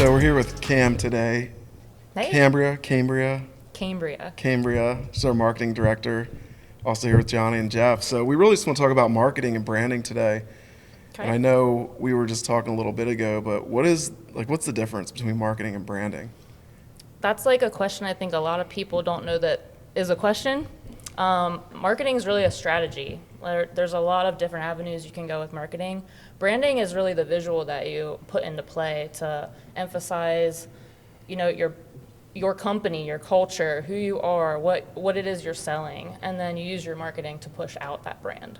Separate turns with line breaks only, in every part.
So we're here with Cam today.
Hey.
Cambria. She's our marketing director. Also here with Johnny and Jeff. So we really just want to talk about marketing and branding today.
Okay.
And I know we were just talking a little bit ago, but what's the difference between marketing and branding?
That's like a question I think a lot of people don't know that is a question. Marketing is really a strategy. There's a lot of different avenues you can go with marketing. Branding is really the visual that you put into play to emphasize, your company, your culture, who you are, what it is you're selling, and then you use your marketing to push out that brand.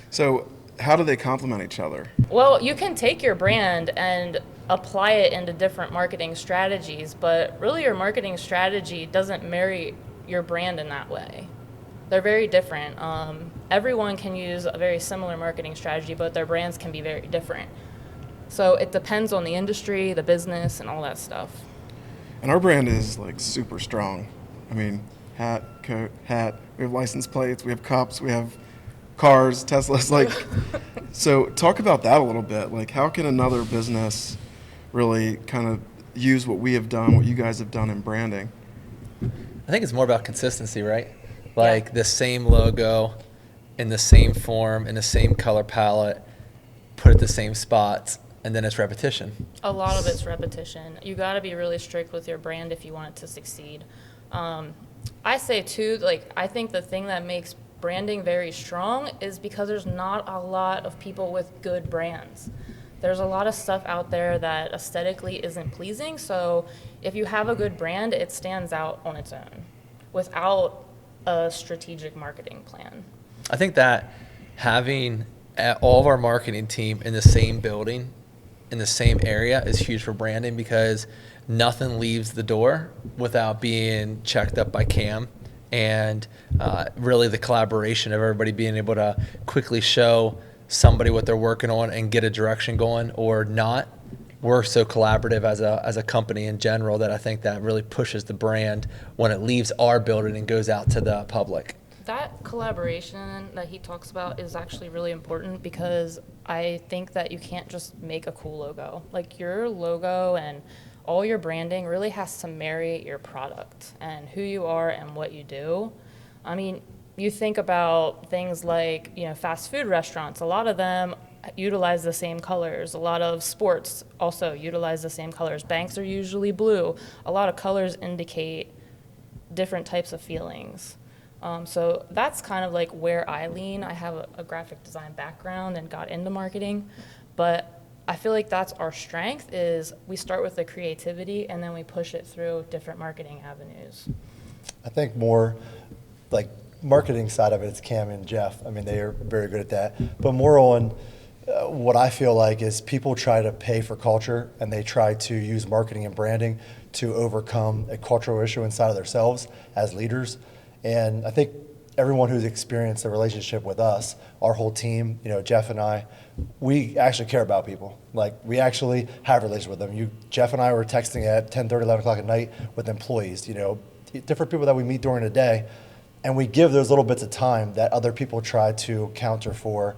So how do they complement each other?
Well, you can take your brand and apply it into different marketing strategies, but really your marketing strategy doesn't marry your brand in that way. They're very different. Everyone can use a very similar marketing strategy, but their brands can be very different. So it depends on the industry, the business, and all that stuff.
And our brand is like super strong. I mean, hat, coat, hat. We have license plates. We have cups. We have cars, Teslas. So talk about that a little bit. Like, how can another business really kind of use what we have done, what you guys have done in branding?
I think it's more about consistency, right? Like the same logo in the same form, in the same color palette, put at the same spots, and then it's repetition.
A lot of it's repetition. You got to be really strict with your brand if you want it to succeed. I say too, I think the thing that makes branding very strong is because there's not a lot of people with good brands. There's a lot of stuff out there that aesthetically isn't pleasing, so if you have a good brand, it stands out on its own without a strategic marketing plan.
I think that having all of our marketing team in the same building, in the same area is huge for branding because nothing leaves the door without being checked up by Cam. And really the collaboration of everybody being able to quickly show somebody what they're working on and get a direction going or not. We're so collaborative as a company in general that I think that really pushes the brand when it leaves our building and goes out to the public.
That collaboration that he talks about is actually really important because I think that you can't just make a cool logo. Like your logo and all your branding really has to marry your product and who you are and what you do. I mean, you think about things like, fast food restaurants, a lot of them utilize the same colors. A lot of sports also utilize the same colors. Banks are usually blue. A lot of colors indicate different types of feelings. So that's kind of like where I lean. I have a graphic design background and got into marketing, but I feel like that's our strength is we start with the creativity and then we push it through different marketing avenues.
I think more like marketing side of it is Cam and Jeff. I mean, they are very good at that, but more on what I feel like is people try to pay for culture and they try to use marketing and branding to overcome a cultural issue inside of themselves as leaders. And I think everyone who's experienced a relationship with us, our whole team, Jeff and I, we actually care about people. Like we actually have a relationship with them. Jeff and I were texting at 10:30, 11 o'clock at night with employees, different people that we meet during the day. And we give those little bits of time that other people try to counter for,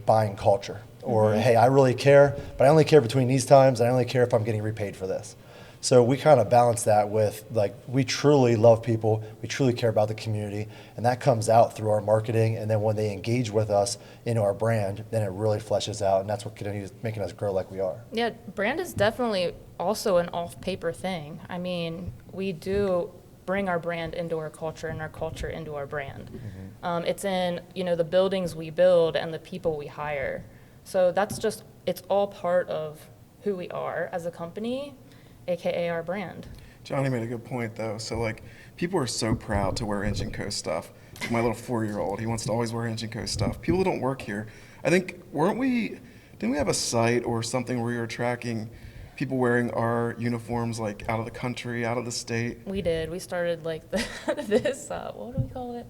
buying culture. Or, hey, I really care, but I only care between these times. I only care if I'm getting repaid for this. So we kind of balance that with, we truly love people. We truly care about the community. And that comes out through our marketing. And then when they engage with us in our brand, then it really fleshes out. And that's what continues making us grow like we are.
Yeah, brand is definitely also an off-paper thing. I mean, we do bring our brand into our culture and our culture into our brand. Mm-hmm. It's in, the buildings we build and the people we hire. So it's all part of who we are as a company, AKA our brand.
Johnny made a good point though. So people are so proud to wear Engine Co stuff. My little 4-year-old, he wants to always wear Engine Co stuff. People who don't work here, I think, didn't we have a site or something where we were tracking people wearing our uniforms out of the country, out of the state?
We did. We started this, what do we call it?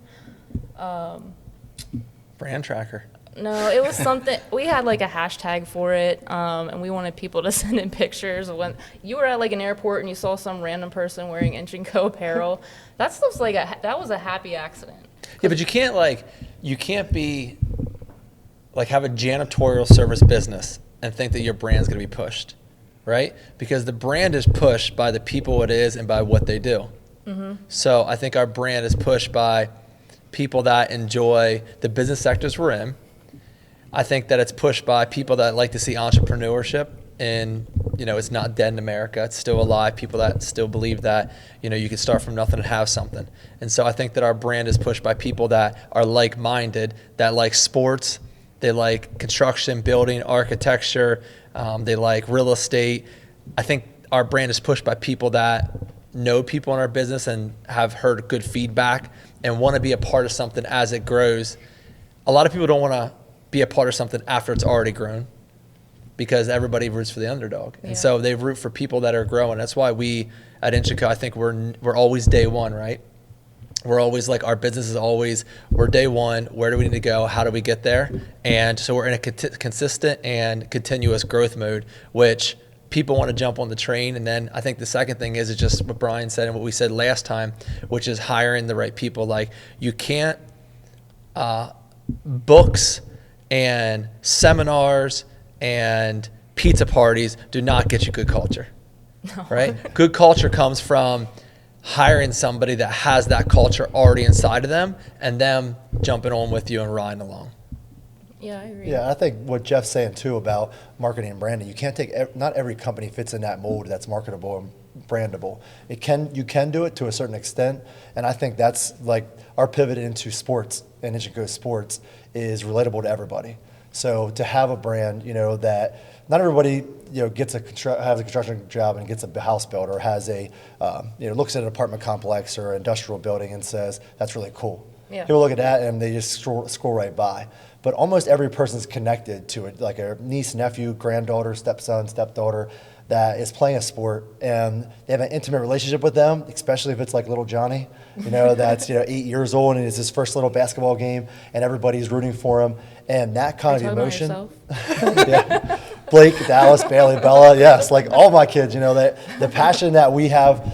Brand tracker.
No, it was something, we had a hashtag for it, and we wanted people to send in pictures of when you were at an airport and you saw some random person wearing Engine Co apparel. That stuff's that was a happy accident.
Yeah, but you can't be have a janitorial service business and think that your brand's going to be pushed. right? Because the brand is pushed by the people it is and by what they do. So I think our brand is pushed by people that enjoy the business sectors we're in. I think that it's pushed by people that like to see entrepreneurship, and it's not dead in America. It's still alive. People that still believe that you can start from nothing and have something. And so I think that our brand is pushed by people that are like-minded, that like sports, they like construction, building, architecture, they like real estate. I think our brand is pushed by people that know people in our business and have heard good feedback and want to be a part of something as it grows. A lot of people don't want to be a part of something after it's already grown, because everybody roots for the underdog. And so they root for people that are growing. That's why we at Inchico, I think we're always day one, right? We're always like, our business is always, we're day one, where do we need to go? How do we get there? And so we're in a consistent and continuous growth mode, which people want to jump on the train. And then I think the second thing is just what Brian said and what we said last time, which is hiring the right people. Like, you can't, books and seminars and pizza parties do not get you good culture, right? Good culture comes from hiring somebody that has that culture already inside of them and them jumping on with you and riding along.
Yeah, I agree.
Yeah, I think what Jeff's saying too about marketing and branding, you can't take, not every company fits in that mold that's marketable and brandable. You can do it to a certain extent, and I think that's like our pivot into sports and Inchico Sports is relatable to everybody. So to have a brand, that not everybody, gets has a construction job and gets a house built, or has a, looks at an apartment complex or an industrial building and says, that's really cool.
Yeah.
People look at that and they just scroll right by. But almost every person's connected to it, like a niece, nephew, granddaughter, stepson, stepdaughter that is playing a sport, and they have an intimate relationship with them, especially if it's like little Johnny, that's 8 years old and it's his first little basketball game and everybody's rooting for him. And that kind of emotion. Yeah. Blake, Dallas, Bailey, Bella, yes, like all my kids, the passion that we have,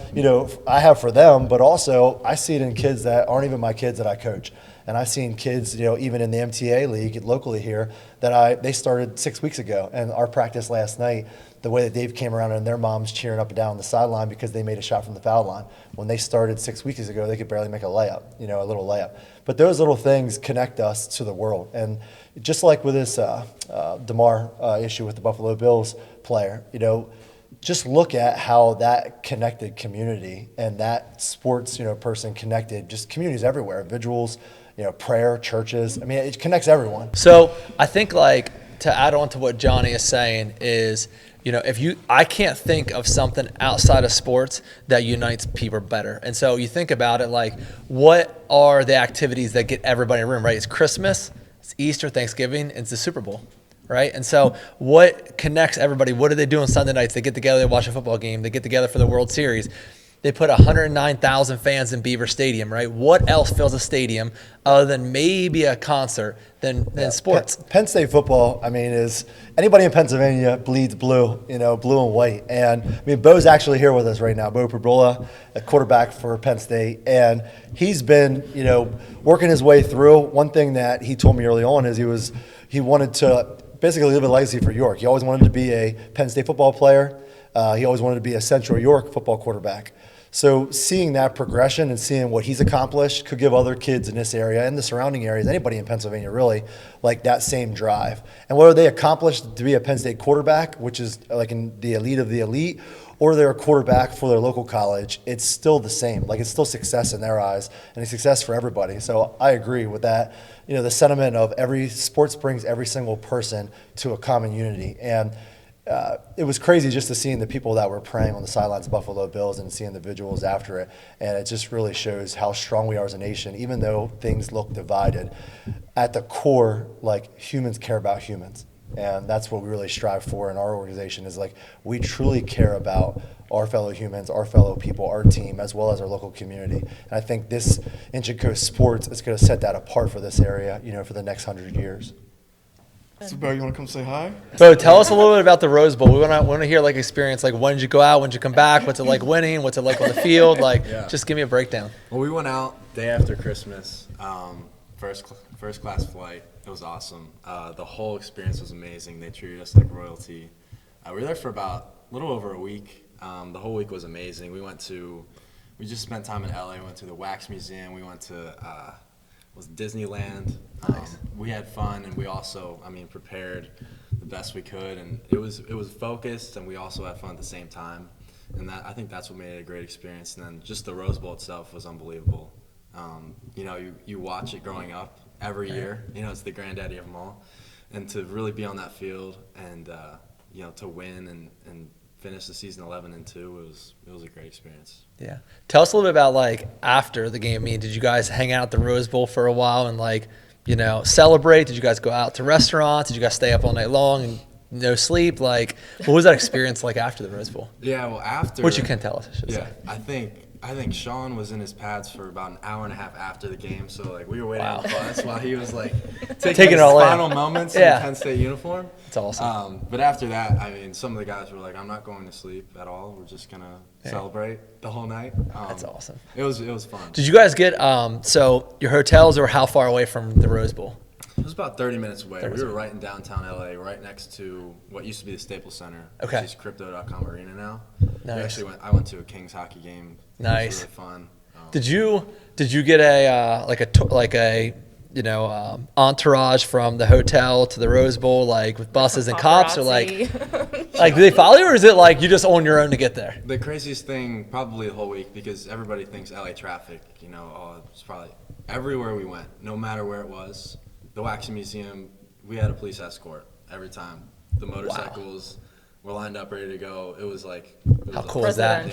I have for them, but also I see it in kids that aren't even my kids that I coach. And I've seen kids, even in the MTA league locally here, that they started 6 weeks ago. And our practice last night, the way that Dave came around and their moms cheering up and down the sideline because they made a shot from the foul line. When they started 6 weeks ago, they could barely make a layup, a little layup. But those little things connect us to the world. And just like with this DeMar issue with the Buffalo Bills player, just look at how that connected community and that sports, person connected just communities everywhere, individuals, prayer, churches. I mean, it connects everyone.
So I think, like, to add on to what Johnny is saying is, I can't think of something outside of sports that unites people better. And so you think about it, like, what are the activities that get everybody in a room, right? It's Christmas, it's Easter, Thanksgiving, it's the Super Bowl, right? And so what connects everybody? What do they do on Sunday nights? They get together, they watch a football game, they get together for the World Series. They put 109,000 fans in Beaver Stadium, right? What else fills a stadium other than maybe a concert than sports?
Penn State football, is anybody in Pennsylvania bleeds blue, blue and white. And Beau's actually here with us right now. Beau Pribula, a quarterback for Penn State, and he's been, working his way through. One thing that he told me early on is he wanted to basically leave a legacy for York. He always wanted to be a Penn State football player. He always wanted to be a Central York football quarterback. So seeing that progression and seeing what he's accomplished could give other kids in this area and the surrounding areas, anybody in Pennsylvania really, like that same drive. And whether they accomplished to be a Penn State quarterback, which is like in the elite of the elite, or they're a quarterback for their local college, it's still the same. Like, it's still success in their eyes, and it's success for everybody. So I agree with that. The sentiment of every sports brings every single person to a common unity. And it was crazy just to seeing the people that were praying on the sidelines of Buffalo Bills and seeing the visuals after it. And it just really shows how strong we are as a nation, even though things look divided. At the core, like, humans care about humans. And that's what we really strive for in our organization, is like, we truly care about our fellow humans, our fellow people, our team, as well as our local community. And I think this Inchico Sports is going to set that apart for this area, for the next 100 years.
So, Beau, you want to come say hi?
Beau, tell us a little bit about the Rose Bowl. We want to hear, like, experience, like, when did you go out, when did you come back, what's it like winning, what's it like on the field, like, just give me a breakdown.
Well, we went out day after Christmas, first class flight. It was awesome. The whole experience was amazing. They treated us like royalty. We were there for about little over a week. The whole week was amazing. We just spent time in LA. We went to the Wax Museum. We went to was Disneyland. We had fun, and we also, prepared the best we could, and it was focused, and we also had fun at the same time. And I think that's what made it a great experience. And then just the Rose Bowl itself was unbelievable. You watch it growing up every year. It's the granddaddy of them all. And to really be on that field and, to win and finish the season 11-2, it was a great experience.
Yeah. Tell us a little bit about, after the game. Did you guys hang out at the Rose Bowl for a while and, celebrate? Did you guys go out to restaurants? Did you guys stay up all night long and no sleep? What was that experience like after the Rose Bowl?
Yeah, well, after.
Which you can tell us, I should say.
I think Sean was in his pads for about an hour and a half after the game. So we were waiting on the bus while he was taking his final moments in the Penn State uniform.
It's awesome.
But after that, some of the guys were like, "I'm not going to sleep at all. We're just gonna celebrate the whole night."
That's awesome.
It was fun.
Did you guys get so your hotels were how far away from the Rose Bowl?
It was about 30 minutes away. We were right in downtown LA, right next to what used to be the Staples Center, which is Crypto.com Arena now.
Nice.
I went to a Kings hockey game.
Nice.
It was really fun.
Did you get a entourage from the hotel to the Rose Bowl with buses and cops, or do they follow you, or is it you just on your own to get there?
The craziest thing probably the whole week, because everybody thinks LA traffic. It's probably everywhere we went, no matter where it was. The Wax Museum, we had a police escort every time. The motorcycles were lined up, ready to go. It was
how cool is that?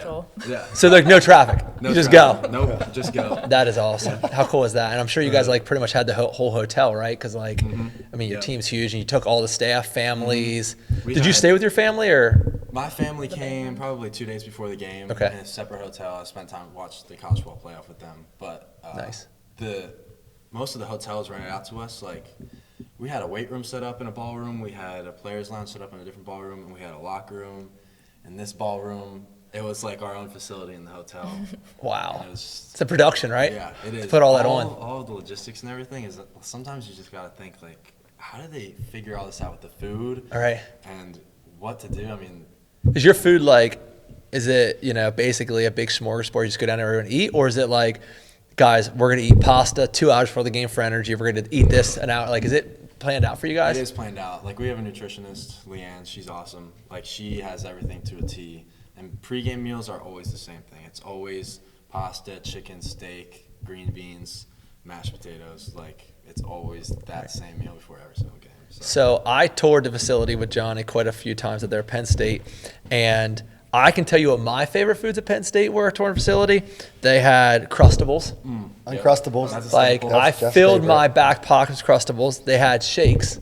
Yeah.
So no traffic. You just go.
Nope, just go.
That is awesome. How cool is that? And I'm sure you guys pretty much had the whole hotel, right? Because your team's huge, and you took all the staff, families. Did you stay with your family, or?
My family came probably 2 days before the game in a separate hotel. I spent time to watch the college football playoff with them. But
nice.
Most of the hotels rented out to us. We had a weight room set up in a ballroom. We had a players' lounge set up in a different ballroom, and we had a locker room. And this ballroom, it was our own facility in the hotel.
Wow. It's a production, right?
Yeah, it is.
To put all that on.
All of the logistics and everything is sometimes you just got to think how do they figure all this out with the food?
All right.
And what to do?
Is your food is it basically a big smorgasbord? You just go down there and eat, or is it guys, we're going to eat pasta 2 hours before the game for energy. We're going to eat this an hour. Is it planned out for you guys?
It is planned out. We have a nutritionist, Leanne. She's awesome. She has everything to a T. And pregame meals are always the same thing. It's always pasta, chicken, steak, green beans, mashed potatoes. It's always that same meal before every single game.
So I toured the facility with Johnny quite a few times at their Penn State, and I can tell you what my favorite foods at Penn State were at touring facility. They had Crustables.
Uncrustables.
I filled my back pockets with Crustables. They had shakes,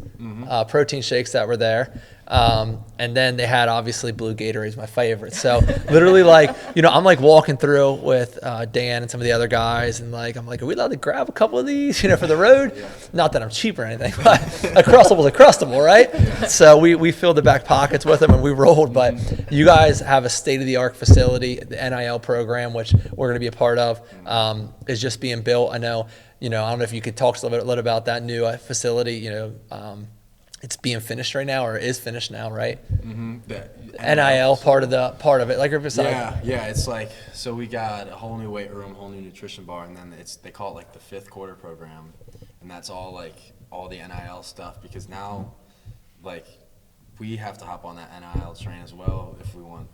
protein shakes that were there. And then they had obviously blue Gatorades, my favorite. So literally I'm walking through with Dan and some of the other guys, and I'm are we allowed to grab a couple of these, for the road? Yeah. Not that I'm cheap or anything, but a Crustable's a Crustable, right? So we filled the back pockets with them and we rolled. But you guys have a state-of-the-art facility. The NIL program, which we're going to be a part of, is just being built. I know, I don't know if you could talk a little bit about that new facility, it's being finished right now, or is finished now, right?
Mm-hmm.
NIL part of it,
Yeah. It's so we got a whole new weight room, whole new nutrition bar, and then they call it the fifth quarter program, and that's all all the NIL stuff, because now we have to hop on that NIL train as well if we want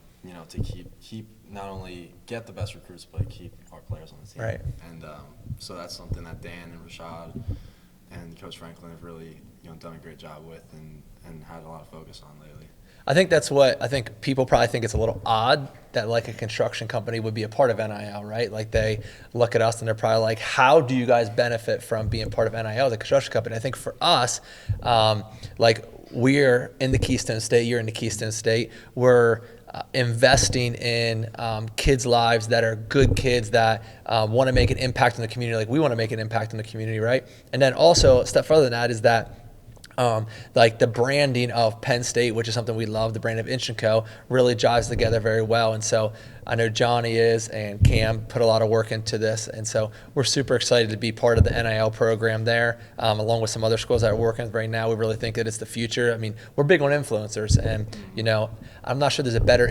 to keep not only get the best recruits but keep our players on the team.
Right.
And so that's something that Dan and Rashad and Coach Franklin have really done a great job with and had a lot of focus on lately.
I think that's what people probably think it's a little odd that a construction company would be a part of NIL, right? They look at us and they're probably how do you guys benefit from being part of NIL as a construction company? I think for us, we're in the Keystone State, you're in the Keystone State, we're investing in kids' lives that are good kids that want to make an impact in the community. We want to make an impact in the community, right? And then also a step further than that is that Like the branding of Penn State, which is something we love, the brand of Inch & Co. really jives together very well. And so I know Johnny is, and Cam put a lot of work into this. And so we're super excited to be part of the NIL program there, along with some other schools that are working with right now. We really think that it's the future. I mean, we're big on influencers, and, you know, I'm not sure there's a better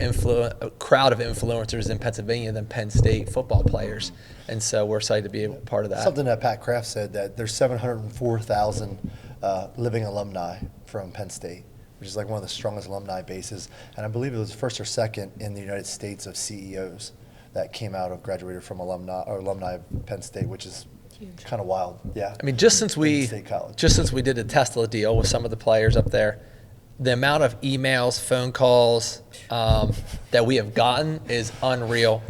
crowd of influencers in Pennsylvania than Penn State football players. And so we're excited to be a part of that.
Something that Pat Kraft said, that there's 704,000 living alumni from Penn State, which is like one of the strongest alumni bases. And I believe it was first or second in the United States of CEOs that came out of graduated from alumni of Penn State, which is kind of wild. Yeah.
I mean, just since we did a Tesla deal with some of the players up there, the amount of emails, phone calls that we have gotten is unreal.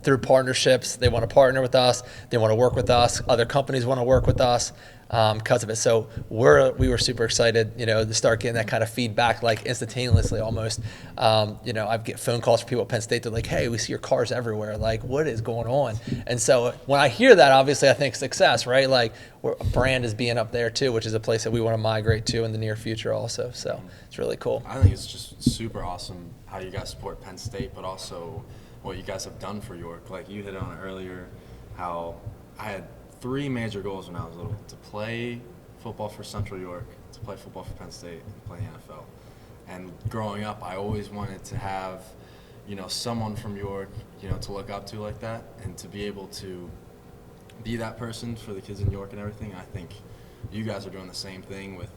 Through partnerships, they want to partner with us, they want to work with us, other companies want to work with us because of it. So we were super excited, you know, to start getting that kind of feedback, like instantaneously almost. You know, I get phone calls from people at Penn State. They're like, "Hey, we see your cars everywhere. Like, what is going on?" And so when I hear that, obviously, I think success, right? Like, a brand is being up there too, which is a place that we want to migrate to in the near future, also. So it's really cool.
I think it's just super awesome how you guys support Penn State, but also what you guys have done for York. Like you hit on it earlier, how I had 3 major goals when I was little: to play football for Central York, to play football for Penn State, and play the NFL. And growing up, I always wanted to have, you know, someone from York, you know, to look up to like that, and to be able to be that person for the kids in York and everything. I think you guys are doing the same thing with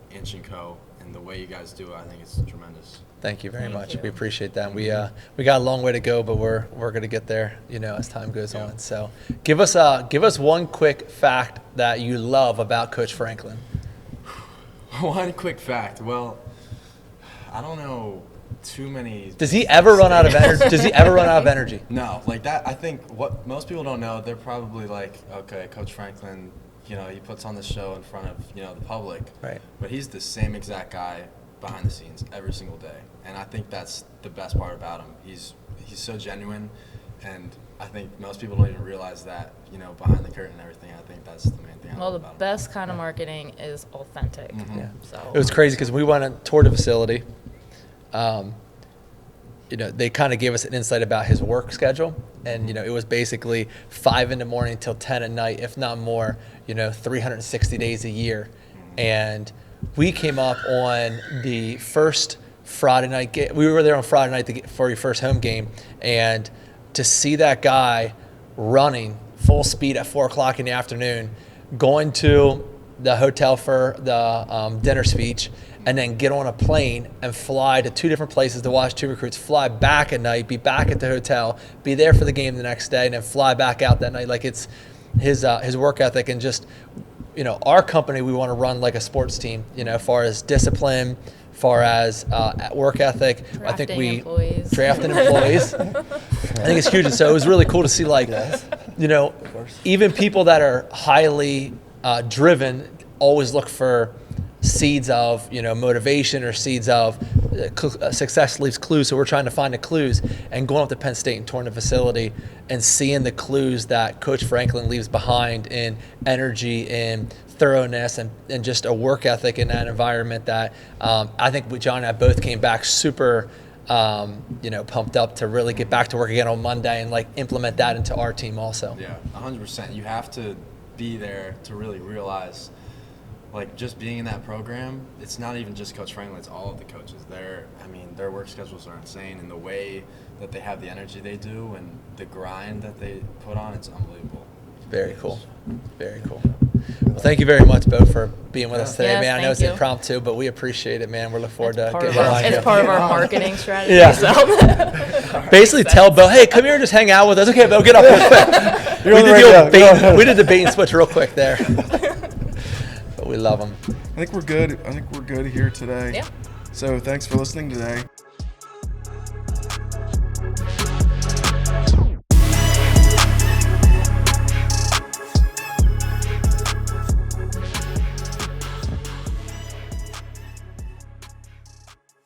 Inch & Co. and the way you guys do it. I think it's tremendous.
Thank you very much. We appreciate that. We got a long way to go, but we're going to get there, you know, as time goes on. So give us one quick fact that you love about Coach Franklin.
One quick fact. Well, I don't know too many.
Does he ever run out of energy?
No, like that. I think what most people don't know, they're probably like, okay, Coach Franklin, you know, he puts on the show in front of, you know, the public.
Right.
But he's the same exact guy behind the scenes every single day. And I think that's the best part about him. He's so genuine, and I think most people don't even realize that, you know, behind the curtain and everything. I think that's the main thing I love about him.
Well, the best kind of marketing is authentic.
Mm-hmm.
Yeah.
So
It was crazy because we went and toured the facility. You know, they kind of gave us an insight about his work schedule, and, you know, it was basically 5 a.m. till 10 at night, if not more, you know, 360 days a year. And we came up on the first Friday night game. We were there on Friday night for your first home game, and to see that guy running full speed at 4 o'clock in the afternoon, going to the hotel for the dinner speech, and then get on a plane and fly to 2 different places to watch 2 recruits, fly back at night, be back at the hotel, be there for the game the next day, and then fly back out that night. Like, it's his work ethic, and just, you know, our company, we want to run like a sports team, you know, as far as discipline, far as work ethic. I think drafting employees. I think it's huge. And so it was really cool to see, like, you know, even people that are highly driven always look for seeds of, you know, motivation, or seeds of success leaves clues. So we're trying to find the clues, and going up to Penn State and touring the facility and seeing the clues that Coach Franklin leaves behind in energy and thoroughness and just a work ethic in that environment that I think John and I both came back super you know, pumped up to really get back to work again on Monday and, like, implement that into our team also.
Yeah, 100%. You have to be there to really realize, like, just being in that program, it's not even just Coach Franklin, it's all of the coaches. Their work schedules are insane, and the way that they have the energy they do and the grind that they put on, it's unbelievable.
Very cool. Very cool. Well, thank you very much, Beau, for being with us today,
Yes,
man. I know it's
thank you.
impromptu, but we appreciate it, man. We're looking forward to getting
It's part of our marketing strategy.
Yeah.
So.
Basically, tell Beau, hey, come here and just hang out with us. Okay, Beau, get up real quick. We did the bait and switch real quick there. But we love them.
I think we're good. I think we're good here today.
Yeah.
So thanks for listening today.